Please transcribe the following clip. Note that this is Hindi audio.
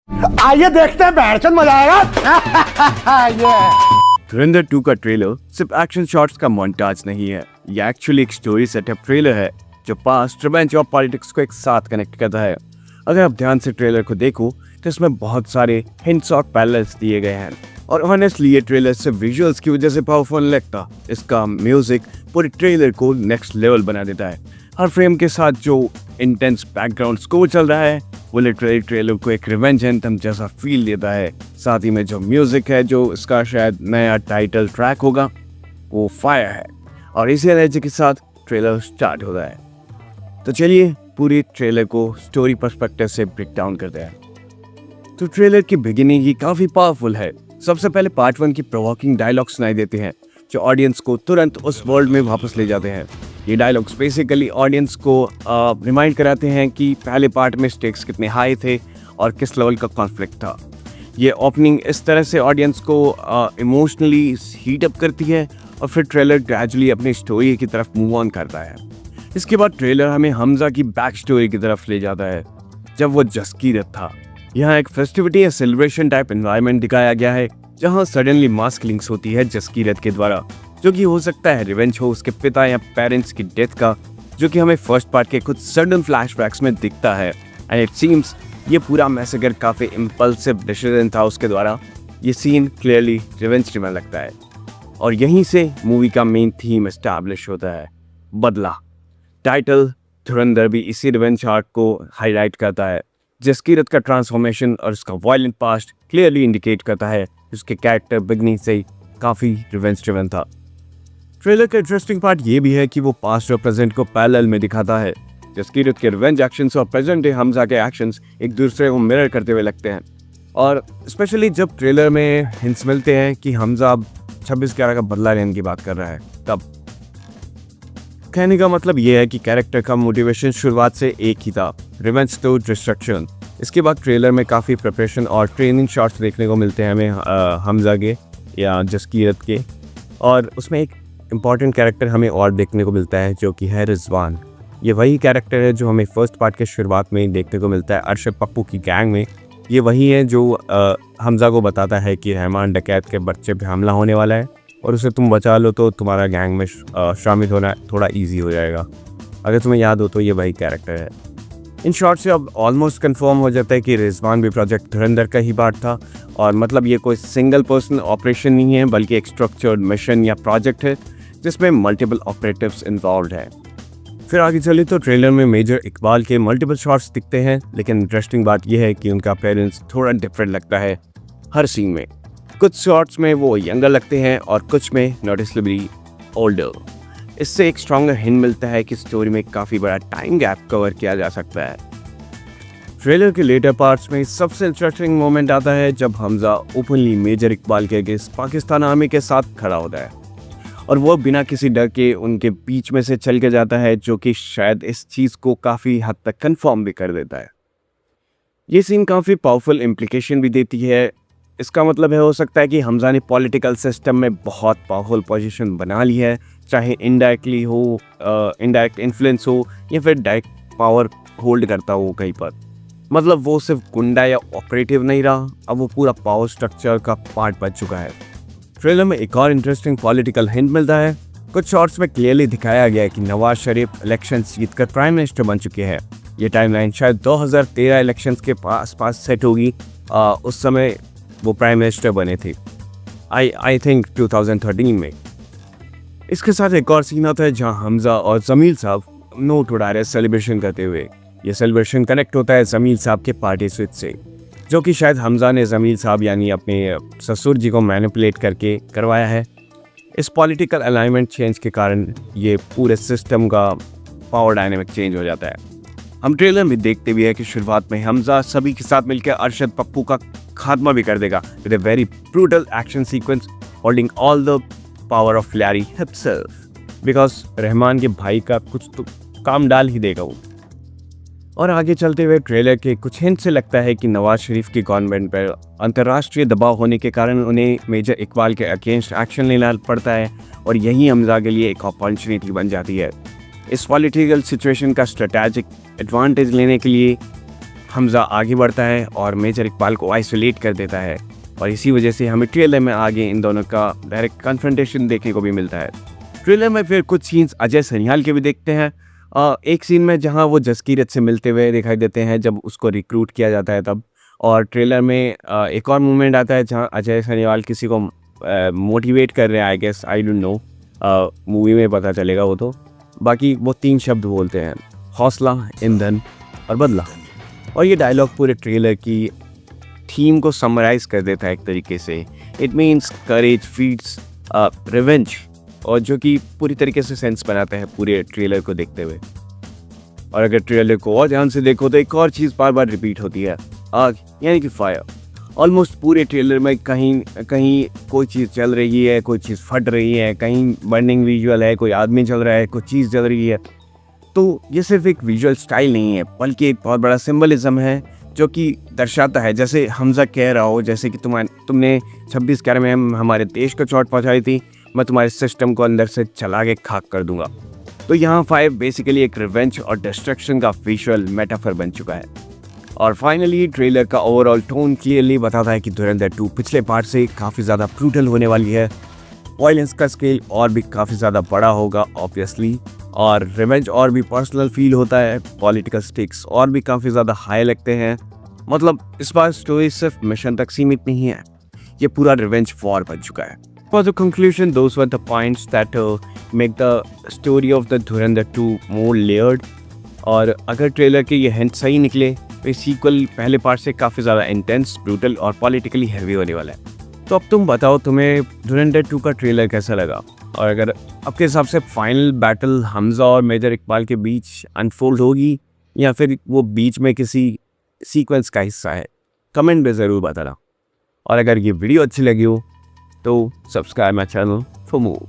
आइए देखते हैं, बैठचंद मजा आएगा। धुरंधर 2 का ट्रेलर सिर्फ एक्शन शॉट्स का मोन्टाज नहीं है, ये एक्चुअली एक स्टोरी सेटअप ट्रेलर है जो पास्ट, रिवेंज और पॉलिटिक्स को एक साथ कनेक्ट करता है। अगर आप ध्यान से ट्रेलर को देखो तो इसमें बहुत सारे हिंट्स और पैरेलल्स दिए गए हैं और ऑनेस्टली ये ट्रेलर सिर्फ विजुअल्स की वजह से पावरफुल लगता। इसका म्यूजिक पूरे ट्रेलर को नेक्स्ट लेवल बना देता है। हर फ्रेम के साथ जो इंटेंस बैकग्राउंड स्कोर चल रहा है वो लिटरली ट्रेलर को एक रिवेंज एंथम जैसा फील देता है। साथ ही में जो म्यूजिक है, जो इसका शायद नया टाइटल ट्रैक होगा, वो फायर है और इसी एनर्जी के साथ ट्रेलर स्टार्ट होता है। तो चलिए पूरी ट्रेलर को स्टोरी पर्सपेक्टिव से ब्रेक डाउन करते हैं। तो ट्रेलर की बिगिनिंग ही काफी पावरफुल है। सबसे पहले पार्ट 1 की प्रोवोकिंग डायलॉग सुनाई देते हैं जो ऑडियंस को तुरंत उस वर्ल्ड में वापस ले जाते हैं। ये डायलॉग्स बेसिकली ऑडियंस को रिमाइंड कराते हैं कि पहले पार्ट में स्टेक्स कितने हाई थे और किस लेवल का कॉन्फ्लिक्ट था। ये ओपनिंग इस तरह से ऑडियंस को इमोशनली हीट अप करती है और फिर ट्रेलर ग्रेजुअली अपनी स्टोरी की तरफ मूव ऑन करता है। इसके बाद ट्रेलर हमें हमजा की बैक स्टोरी की तरफ ले जाता है जब वो जस्कीरत था। यहाँ एक फेस्टिविटी या सेलिब्रेशन टाइप एनवायरनमेंट दिखाया गया है जहाँ सडनली मास किलिंग्स होती है जस्कीरत के द्वारा, जो कि हो सकता है रिवेंज हो उसके पिता या पेरेंट्स की डेथ का, जो कि हमें फर्स्ट पार्ट के कुछ सडन फ्लैशबैक्स में दिखता है। एंड इट सीम्स ये पूरा मैसेकर काफी इम्पल्सिव डिसीजन था उसके द्वारा। ये सीन क्लियरली रिवेंज ड्रिवन लगता है और यहीं से मूवी का मेन थीम एस्टैब्लिश होता है, बदला। टाइटल धुरंधर भी इसी रिवेंज आर्क को हाईलाइट करता है। जस्कीरत का ट्रांसफॉर्मेशन और उसका वायलेंट पास्ट क्लियरली इंडिकेट करता है उसके कैरेक्टर बिगनिंग से काफी रिवेंज ड्रिवन था। ट्रेलर का इंटरेस्टिंग पार्ट ये भी है कि वो पास्ट और प्रेजेंट को पैरेलल में दिखाता है। जस्कीरत के रिवेंज एक्शंस और प्रेजेंट डे हमजा के एक्शंस एक दूसरे को मिरर करते हुए लगते हैं और स्पेशली जब ट्रेलर में हिंट्स मिलते हैं कि हमजा अब 26/11 का बदला लेने की बात कर रहा है। तब कहने का मतलब ये है कि कैरेक्टर का मोटिवेशन शुरुआत से एक ही था, रिवेंज टू डिस्ट्रक्शन। इसके बाद ट्रेलर में काफ़ी प्रिपरेशन और ट्रेनिंग शॉट्स देखने को मिलते हैं हमें हमजा के या जस्कीरत के, और उसमें एक इम्पॉर्टेंट कैरेक्टर हमें और देखने को मिलता है जो कि है रिजवान। ये वही कैरेक्टर है जो हमें फर्स्ट पार्ट के शुरुआत में ही देखने को मिलता है अरशद पप्पू की गैंग में। ये वही है जो हमजा को बताता है कि रहमान डकैत के बच्चे पे हमला होने वाला है और उसे तुम बचा लो तो तुम्हारा गैंग में शामिल होना थोड़ा ईजी हो जाएगा। अगर तुम्हें याद हो तो ये वही कैरेक्टर है। इन शॉर्ट से अब ऑलमोस्ट कंफर्म हो जाता है कि रिजवान भी प्रोजेक्ट धुरंधर का ही पार्ट था और मतलब ये कोई सिंगल पर्सन ऑपरेशन नहीं है बल्कि एक स्ट्रक्चर्ड मिशन या प्रोजेक्ट है जिसमें मल्टीपल ऑपरेटिव्स इन्वॉल्व हैं। फिर आगे चले तो ट्रेलर में मेजर इकबाल के मल्टीपल शॉट्स दिखते हैं, लेकिन इंटरेस्टिंग बात यह है कि उनका अपीयरेंस थोड़ा डिफरेंट लगता है हर सीन में। कुछ शॉट्स में वो यंगर लगते हैं और कुछ में नोटिसबली ओल्डर। इससे एक स्ट्रॉन्गर हिंट मिलता है कि स्टोरी में काफ़ी बड़ा टाइम गैप कवर किया जा सकता है। ट्रेलर के लेटर पार्ट्स में सबसे इंटरेस्टिंग मोमेंट आता है जब हमजा ओपनली मेजर इकबाल के अगेंस्ट पाकिस्तान आर्मी के साथ खड़ा होता है और वो बिना किसी डर के उनके बीच में से चल के जाता है, जो कि शायद इस चीज़ को काफ़ी हद तक कंफर्म भी कर देता है। ये सीन काफ़ी पावरफुल इम्प्लीकेशन भी देती है। इसका मतलब है हो सकता है कि हमजा ने पॉलिटिकल सिस्टम में बहुत पावरफुल पोजीशन बना ली है, चाहे इनडायरेक्टली हो, इनडायरेक्ट इन्फ्लुएंस हो या फिर डायरेक्ट पावर होल्ड करता हो कहीं पर। मतलब वो सिर्फ गुंडा या ऑपरेटिव नहीं रहा, अब वो पूरा पावर स्ट्रक्चर का पार्ट बन चुका है। ट्रेलर में एक और इंटरेस्टिंग पॉलिटिकल हिंट मिलता है। कुछ शॉर्ट्स में क्लियरली दिखाया गया है कि नवाज शरीफ इलेक्शन जीतकर प्राइम मिनिस्टर बन चुके हैं। ये टाइमलाइन शायद 2013 इलेक्शंस के पास सेट होगी। उस समय वो प्राइम मिनिस्टर बने थे, आई थिंक 2013 में। इसके साथ एक और सीन आता है जहां हमजा और जमील साहब नोट उड़ा रहे सेलिब्रेशन करते हुए। ये सेलिब्रेशन कनेक्ट होता है जमील साहब के पार्टी स्विच से, जो कि शायद हमजा ने जमील साहब यानी अपने ससुर जी को मैनिपुलेट करके करवाया है। इस पॉलिटिकल अलाइनमेंट चेंज के कारण ये पूरे सिस्टम का पावर डायनेमिक चेंज हो जाता है। हम ट्रेलर में देखते भी है कि शुरुआत में हमजा सभी के साथ मिलकर अरशद पप्पू का खात्मा भी कर देगा with a very brutal action sequence holding all the power of Larry himself, because Rahman के भाई का कुछ तो काम डाल ही देगा वो। और आगे चलते हुए ट्रेलर के कुछ हिंट से लगता है कि नवाज शरीफ की गवर्नमेंट पर अंतर्राष्ट्रीय दबाव होने के कारण उन्हें मेजर इकबाल के अगेंस्ट एक्शन लेना पड़ता है और यही हमजा के लिए एक अपॉर्चुनिटी बन जाती है। इस पॉलिटिकल सिचुएशन का स्ट्रेटेजिक एडवांटेज लेने के लिए हमजा आगे बढ़ता है और मेजर इकबाल को आइसोलेट कर देता है, और इसी वजह से हमें ट्रेलर में आगे इन दोनों का डायरेक्ट कन्फ्रंटेशन देखने को भी मिलता है। ट्रेलर में फिर कुछ सीन्स अजय सनियाल के भी देखते हैं। एक सीन में जहां वो जसकीरत से मिलते हुए दिखाई देते हैं जब उसको रिक्रूट किया जाता है तब। और ट्रेलर में एक और मोमेंट आता है जहां अजय सनियाल किसी को मोटिवेट कर रहे हैं, I guess, I don't know, movie में पता चलेगा वो तो। बाकी वो 3 शब्द बोलते हैं, हौसला, ईंधन और बदला। और ये डायलॉग पूरे ट्रेलर की थीम को समराइज कर देता है एक तरीके से। It means courage feeds revenge, और जो कि पूरी तरीके से सेंस बनाता है पूरे ट्रेलर को देखते हुए। और अगर ट्रेलर को और ध्यान से देखो तो एक और चीज़ बार बार रिपीट होती है, आग यानी कि फायर। ऑलमोस्ट पूरे ट्रेलर में कहीं कहीं कोई चीज़ चल रही है, कोई चीज़ फट रही है, कहीं बर्निंग विजुअल है, कोई आदमी चल रहा है, कोई चीज़ जल रही है। तो ये सिर्फ एक विजुअल स्टाइल नहीं है, बल्कि एक बहुत बड़ा सिंबलिज्म है जो कि दर्शाता है, जैसे हमजा कह रहा हो, जैसे कि तुमने 26/11 में हमारे देश को चोट पहुंचाई थी, मैं तुम्हारे सिस्टम को अंदर से चला के खाक कर दूंगा। तो यहाँ 5 बेसिकली एक रिवेंज और डिस्ट्रक्शन का विजुअल मेटाफर बन चुका है। और फाइनली ट्रेलर का ओवरऑल टोन क्लियरली बताता है कि धुरंधर 2 पिछले पार्ट से काफ़ी ज़्यादा ब्रूटल होने वाली है। वायलेंस का स्केल और भी काफ़ी ज़्यादा बड़ा होगा ऑब्वियसली, और रिवेंज और भी पर्सनल फील होता है, पॉलिटिकल स्टिक्स और भी काफ़ी ज़्यादा हाई लगते हैं। मतलब इस बार स्टोरी सिर्फ मिशन तक सीमित नहीं है, ये पूरा रिवेंज वॉर बन चुका है। For the conclusion, those were the points that make the story of the Dhurandhar 2 more layered. और अगर ट्रेलर के ये हिंट सही निकले तो सीक्वल पहले पार्ट से काफ़ी ज़्यादा इंटेंस, ब्रूटल और पॉलिटिकली हैवी होने वाला है। तो अब तुम बताओ तुम्हें धुरंधर 2 का ट्रेलर कैसा लगा, और अगर आपके हिसाब से फाइनल बैटल हमजा और मेजर इकबाल के बीच अनफोल्ड होगी या फिर वो बीच में किसी सीक्वेंस का हिस्सा है, कमेंट में ज़रूर बताना। और अगर ये वीडियो अच्छी लगी हो तो subscribe my channel for more.